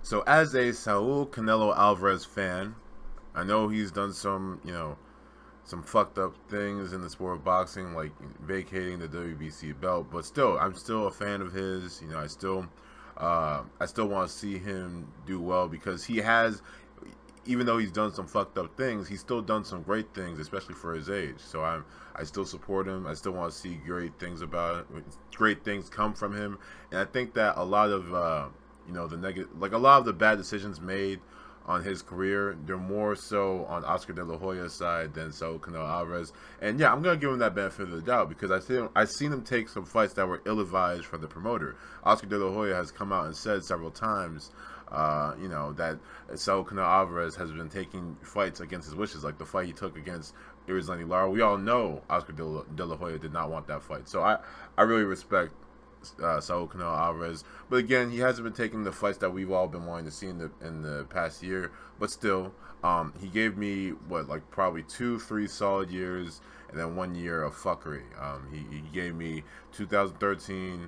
So as a Saul Canelo Alvarez fan, I know he's done some, some fucked up things in the sport of boxing, like vacating the WBC belt. But still, I'm still a fan of his. I still want to see him do well because he has, even though he's done some fucked up things, he's still done some great things, especially for his age. So I still support him. I still want to see great things come from him. And I think that a lot of, the negative, like a lot of the bad decisions made on his career, they're more so on Oscar De La Hoya's side than Saul Canelo Alvarez. And yeah, I'm gonna give him that benefit of the doubt because I've seen him take some fights that were ill-advised from the promoter. Oscar De La Hoya has come out and said several times, that Saul Canelo Alvarez has been taking fights against his wishes, like the fight he took against Irizlani Lara. We all know Oscar De La Hoya did not want that fight, so I really respect Saul Canelo Alvarez, but again, he hasn't been taking the fights that we've all been wanting to see in the past year. But still, he gave me probably 2-3 solid years, and then 1 year of fuckery. He gave me 2013,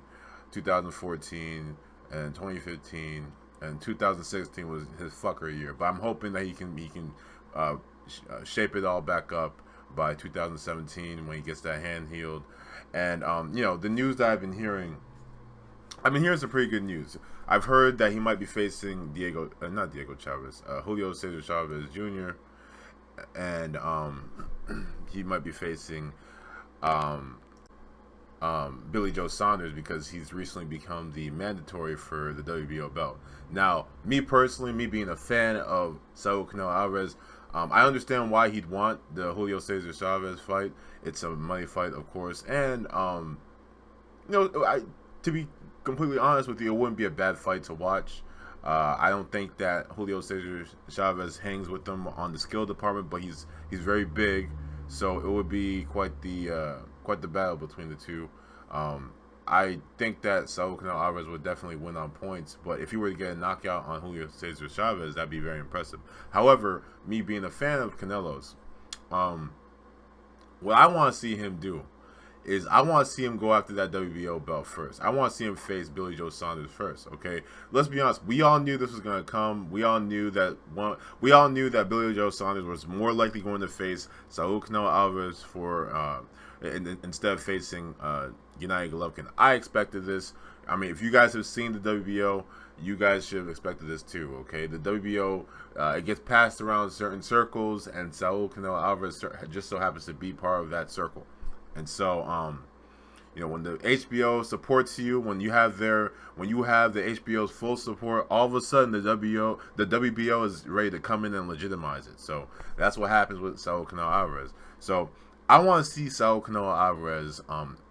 2014, and 2015, and 2016 was his fucker year. But I'm hoping that he can shape it all back up by 2017 when he gets that hand healed. And the news that I've been hearing some pretty good news. I've heard that he might be facing Julio Cesar Chavez Jr. and he might be facing Billy Joe Saunders because he's recently become the mandatory for the WBO belt. Now, me personally, me being a fan of Saul Canelo Alvarez, I understand why he'd want the Julio Cesar Chavez fight. It's a money fight, of course, and to be completely honest with you, it wouldn't be a bad fight to watch. I don't think that Julio Cesar Chavez hangs with them on the skill department, but he's very big, so it would be quite the battle between the two. I think that Saul Canelo Alvarez would definitely win on points, but if he were to get a knockout on Julio Cesar Chavez, that'd be very impressive. However, me being a fan of Canelo's, what I want to see him do is I want to see him go after that WBO belt first. I want to see him face Billy Joe Saunders first. Okay, let's be honest. We all knew this was gonna come. We all knew that Billy Joe Saunders was more likely going to face Saul Canelo Alvarez for instead of facing Gennady Golovkin. I expected this. I mean, if you guys have seen the WBO, you guys should have expected this too. Okay, the WBO it gets passed around certain circles, and Saul Canelo Alvarez just so happens to be part of that circle. And so, when the HBO supports you, when you have the HBO's full support, all of a sudden the WBO is ready to come in and legitimize it. So that's what happens with Saul Canelo Alvarez. So I want to see Saul Canelo Alvarez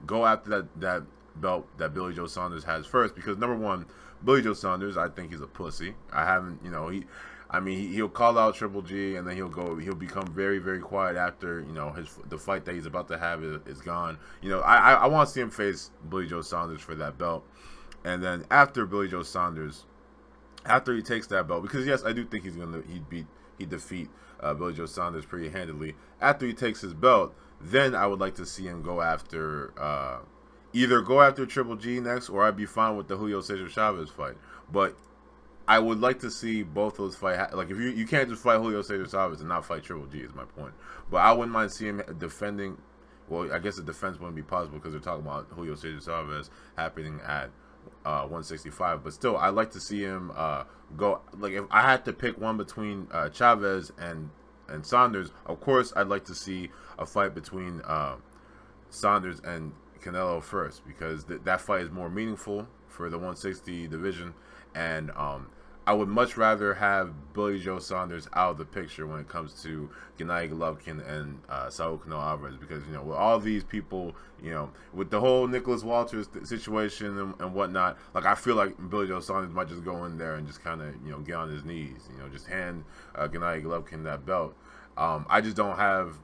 go after that belt that Billy Joe Saunders has first, because number one, Billy Joe Saunders, I think he's a pussy. He'll call out Triple G, and then he'll become very, very quiet after, the fight that he's about to have is gone. I want to see him face Billy Joe Saunders for that belt. And then after Billy Joe Saunders, after he takes that belt, because yes, I do think he'd defeat Billy Joe Saunders pretty handedly. After he takes his belt, then I would like to see him go after either Triple G next, or I'd be fine with the Julio Cesar Chavez fight. But I would like to see both those fight. Like, if you can't just fight Julio Cesar Chavez and not fight Triple G, is my point. But I wouldn't mind seeing him defending. Well, I guess the defense wouldn't be possible because they're talking about Julio Cesar Chavez happening at 165. But still, I'd like to see him go. Like, if I had to pick one between Chavez and Saunders, of course, I'd like to see a fight between Saunders and Canelo first, because that fight is more meaningful for the 160 division, and I would much rather have Billy Joe Saunders out of the picture when it comes to Gennady Golovkin and Saul Canelo Alvarez, because with all these people, with the whole Nicholas Walters situation and whatnot, like, I feel like Billy Joe Saunders might just go in there and just kind of get on his knees, just hand Gennady Golovkin that belt. I just don't have.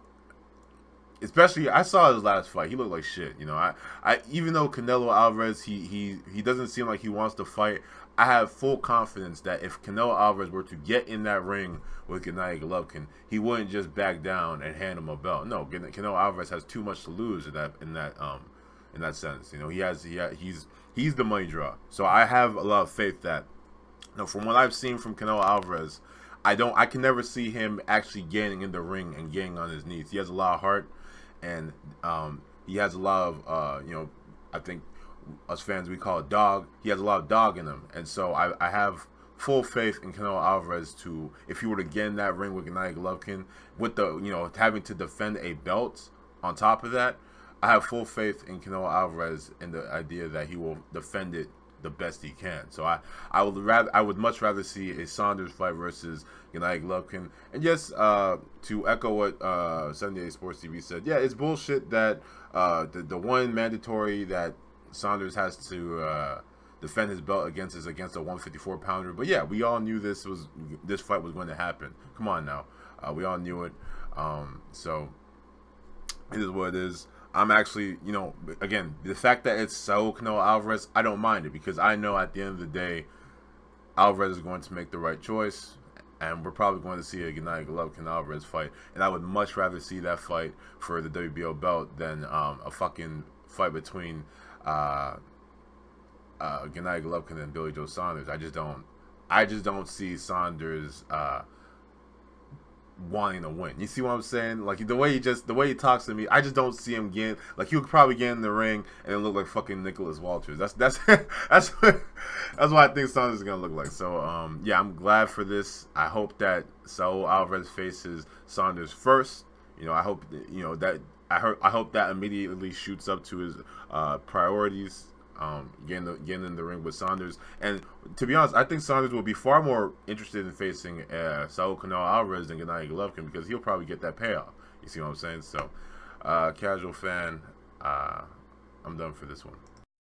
Especially, I saw his last fight. He looked like shit. I even though Canelo Alvarez, he doesn't seem like he wants to fight. I have full confidence that if Canelo Alvarez were to get in that ring with Gennady Golovkin, he wouldn't just back down and hand him a belt. No, Canelo Alvarez has too much to lose in that sense. He's the money draw. So I have a lot of faith that No, from what I've seen from Canelo Alvarez, I can never see him actually getting in the ring and getting on his knees. He has a lot of heart, and he has a lot of I think us fans we call it dog. He has a lot of dog in him, and so I have full faith in Canelo Alvarez to, if he were to get in that ring with Gennady Golovkin, with the having to defend a belt on top of that, I have full faith in Canelo Alvarez in the idea that he will defend it the best he can. So I would much rather see a Saunders fight versus Gennady Golovkin. And yes, to echo what 78 Sports TV said, yeah, it's bullshit that the one mandatory that Saunders has to defend his belt against is against a 154 pounder. But yeah, we all knew this fight was going to happen. Come on now, we all knew it. So it is what it is. I'm actually, again, the fact that it's Saul Canelo Alvarez, I don't mind it, because I know at the end of the day, Alvarez is going to make the right choice, and we're probably going to see a Gennady Golovkin Alvarez fight, and I would much rather see that fight for the WBO belt than a fucking fight between Gennady Golovkin and Billy Joe Saunders. I just don't see Saunders wanting to win. You see what I'm saying? Like the way he talks to me, I just don't see him getting, like, he'll probably get in the ring and it'll look like fucking Nicholas Walters. That's that's what I think Saunders is gonna look like. So yeah, I'm glad for this. I hope that Saul Alvarez faces Saunders first. I hope that I hope that immediately shoots up to his priorities. Getting in the ring with Saunders, and to be honest, I think Saunders will be far more interested in facing Saul Canelo Alvarez than Gennady Golovkin, because he'll probably get that payoff. You see what I'm saying? So, casual fan, I'm done for this one.